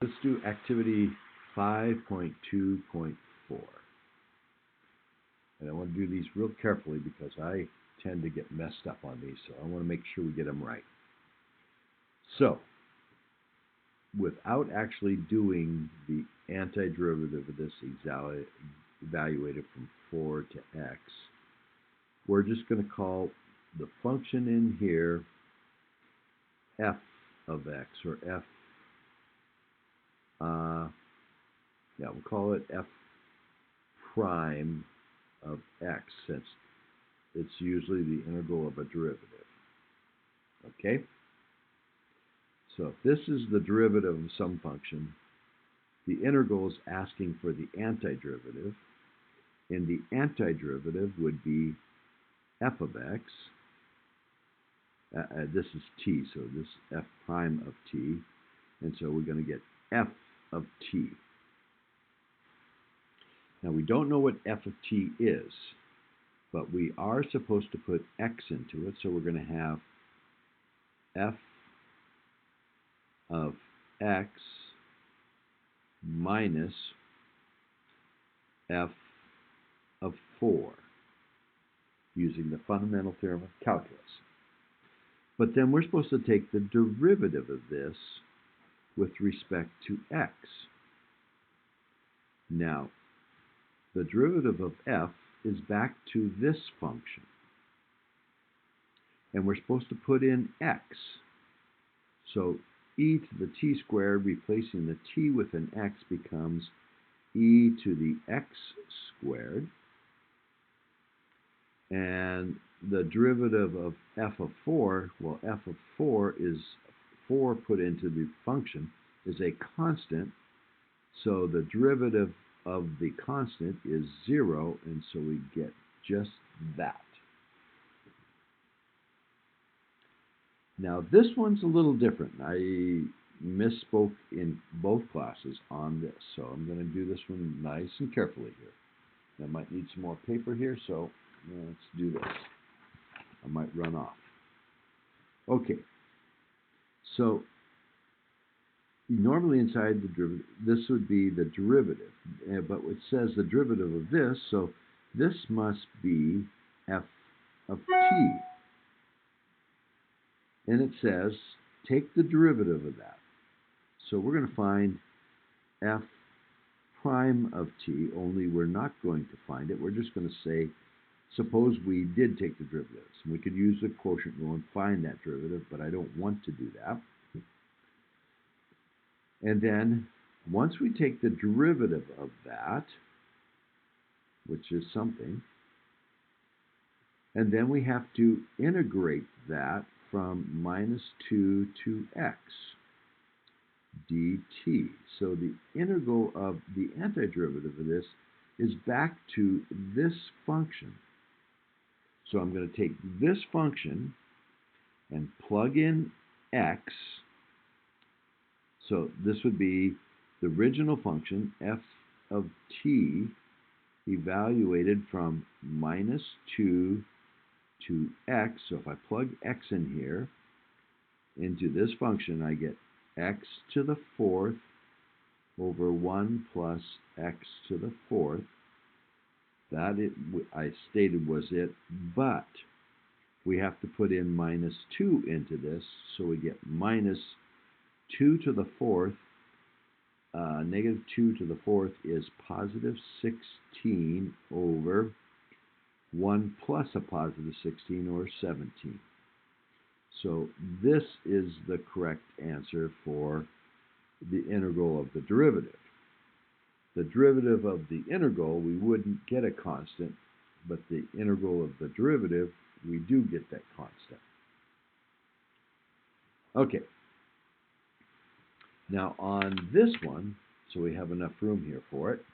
Let's do activity 5.2.4. And I want to do these real carefully because I tend to get messed up on these, so I want to make sure we get them right. So, without actually doing the antiderivative of this evaluated from 4 to x, we're just going to call the function in here f of x, or f, we'll call it f prime of x, since it's usually the integral of a derivative. Okay? So if this is the derivative of some function, the integral is asking for the antiderivative, and the antiderivative would be f of x. This is t, so this f prime of t, and so we're going to get f of t. Now we don't know what f of t is, but we are supposed to put x into it, so we're going to have f of x minus f of 4, using the fundamental theorem of calculus. But then we're supposed to take the derivative of this with respect to x. Now, the derivative of f is back to this function. And we're supposed to put in x. So e to the t squared, replacing the t with an x, becomes e to the x squared. And the derivative of f of 4, well, f of 4 is 4 put into the function, is a constant. So the derivative of the constant is 0, and so we get just that. Now this one's a little different. I misspoke in both classes on this, so I'm going to do this one nice and carefully here. I might need some more paper here, so let's do this. I might run off. Okay, so normally inside the derivative, this would be the derivative, but it says the derivative of this, so this must be f of t. And it says, take the derivative of that. So we're going to find f prime of t, only we're not going to find it. We're just going to say, suppose we did take the derivatives. And we could use the quotient rule and find that derivative, but I don't want to do that. And then, once we take the derivative of that, which is something, and then we have to integrate that from minus 2 to x dt. So the integral of the antiderivative of this is back to this function. So I'm going to take this function and plug in x. So this would be the original function, f of t, evaluated from minus 2 to x. So if I plug x in here into this function, I get x to the 4th over 1 plus x to the 4th. That I stated was it, but we have to put in minus 2 into this, so we get minus 2 to the 4th. Negative 2 to the 4th is positive 16 over 1 plus a positive 16, or 17. So this is the correct answer for the integral of the derivative. The derivative of the integral, we wouldn't get a constant, but the integral of the derivative, we do get that constant. Okay. Now on this one, so we have enough room here for it,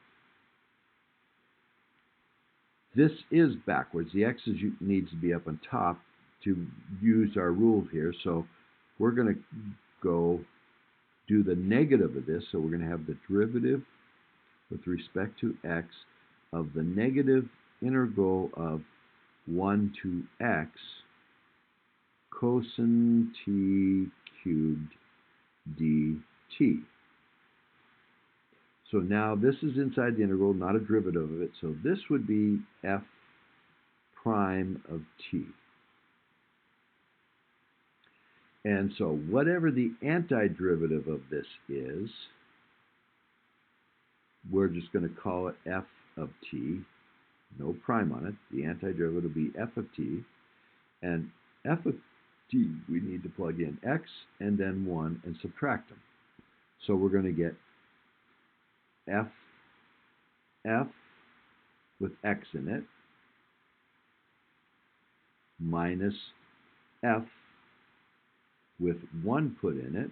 this is backwards. The x needs to be up on top to use our rule here, so we're going to go do the negative of this, so we're going to have the derivative with respect to x of the negative integral of 1 to x cosine t cubed dt. So now this is inside the integral, not a derivative of it. So this would be f prime of t. And so whatever the antiderivative of this is, we're just going to call it f of t. No prime on it. The antiderivative will be f of t. And f of t, we need to plug in x and then 1 and subtract them. So we're going to get f with x in it minus f with 1 put in it,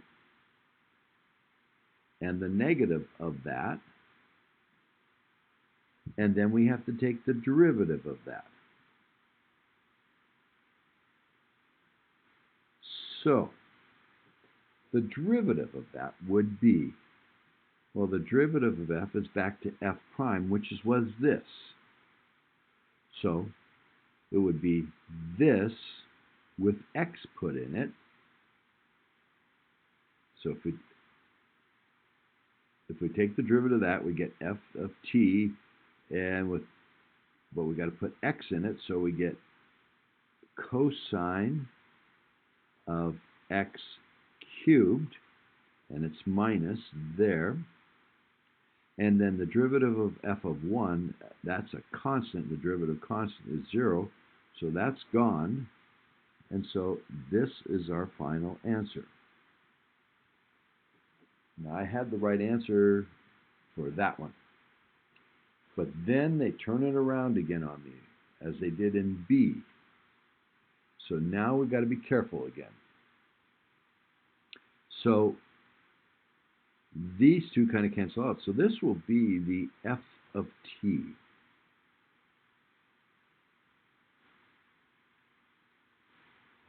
and the negative of that, and then we have to take the derivative of that. So the derivative of that would be, well, the derivative of f is back to f prime, which was this. So it would be this with x put in it. So if we take the derivative of that, we get f of t, and but we got to put x in it, so we get cosine of x cubed, and it's minus there. And then the derivative of f of 1, that's a constant. The derivative constant is 0, so that's gone. And so this is our final answer. Now, I had the right answer for that one. But then they turn it around again on me, as they did in B. So now we've got to be careful again. So these two kind of cancel out. So this will be the f of t.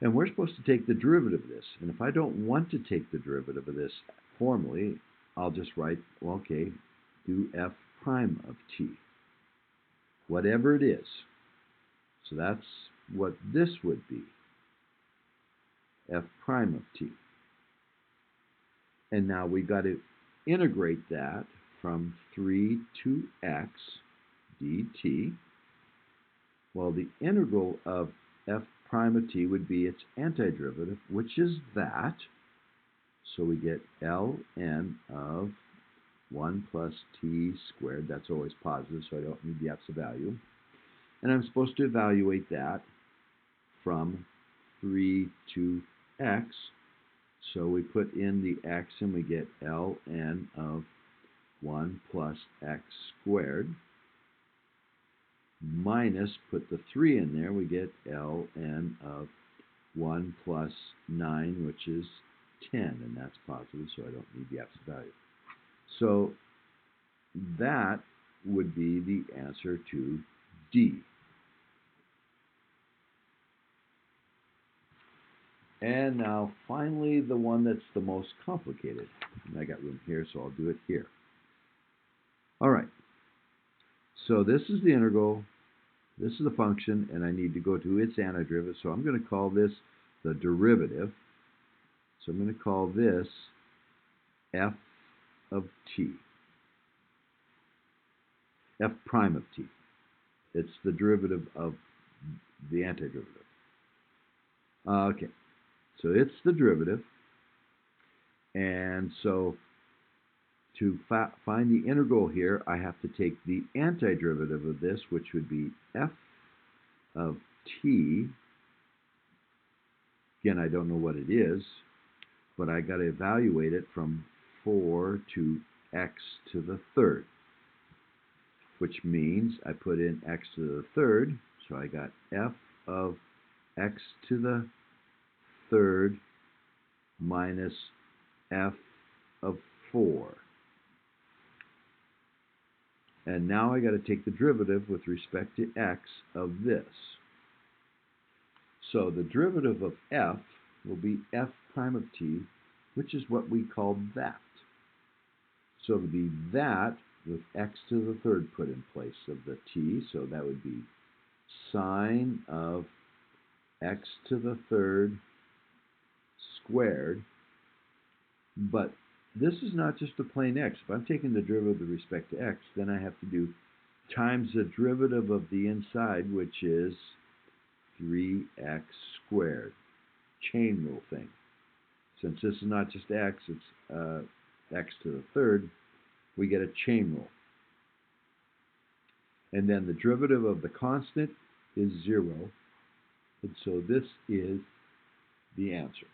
And we're supposed to take the derivative of this. And if I don't want to take the derivative of this formally, I'll just write, well, okay, do f prime of t, whatever it is. So that's what this would be, f prime of t. And now we've got to integrate that from 3 to x dt. Well, the integral of f prime of t would be its antiderivative, which is that. So we get ln of 1 plus t squared. That's always positive, so I don't need the absolute value. And I'm supposed to evaluate that from 3 to x. So we put in the x and we get ln of 1 plus x squared minus, put the 3 in there, we get ln of 1 plus 9, which is 10, and that's positive, so I don't need the absolute value. So that would be the answer to D. And now finally the one that's the most complicated. And I got room here, so I'll do it here. All right. So this is the integral, this is the function, and I need to go to its antiderivative. So I'm going to call this the derivative. So I'm going to call this f of t. F prime of t. It's the derivative of the antiderivative. Okay. So it's the derivative. And so to find the integral here, I have to take the antiderivative of this, which would be f of t. Again, I don't know what it is, but I got to evaluate it from 4 to x to the third, which means I put in x to the third, so I got f of x to the third minus f of 4. And now I got to take the derivative with respect to x of this. So the derivative of f will be f prime of t, which is what we call that. So it would be that with x to the third put in place of the t, so that would be sine of x to the third squared, but this is not just a plain x. If I'm taking the derivative with respect to x, then I have to do times the derivative of the inside, which is 3x squared. Chain rule thing. Since this is not just x, it's x to the third, we get a chain rule. And then the derivative of the constant is 0. And so this is the answer.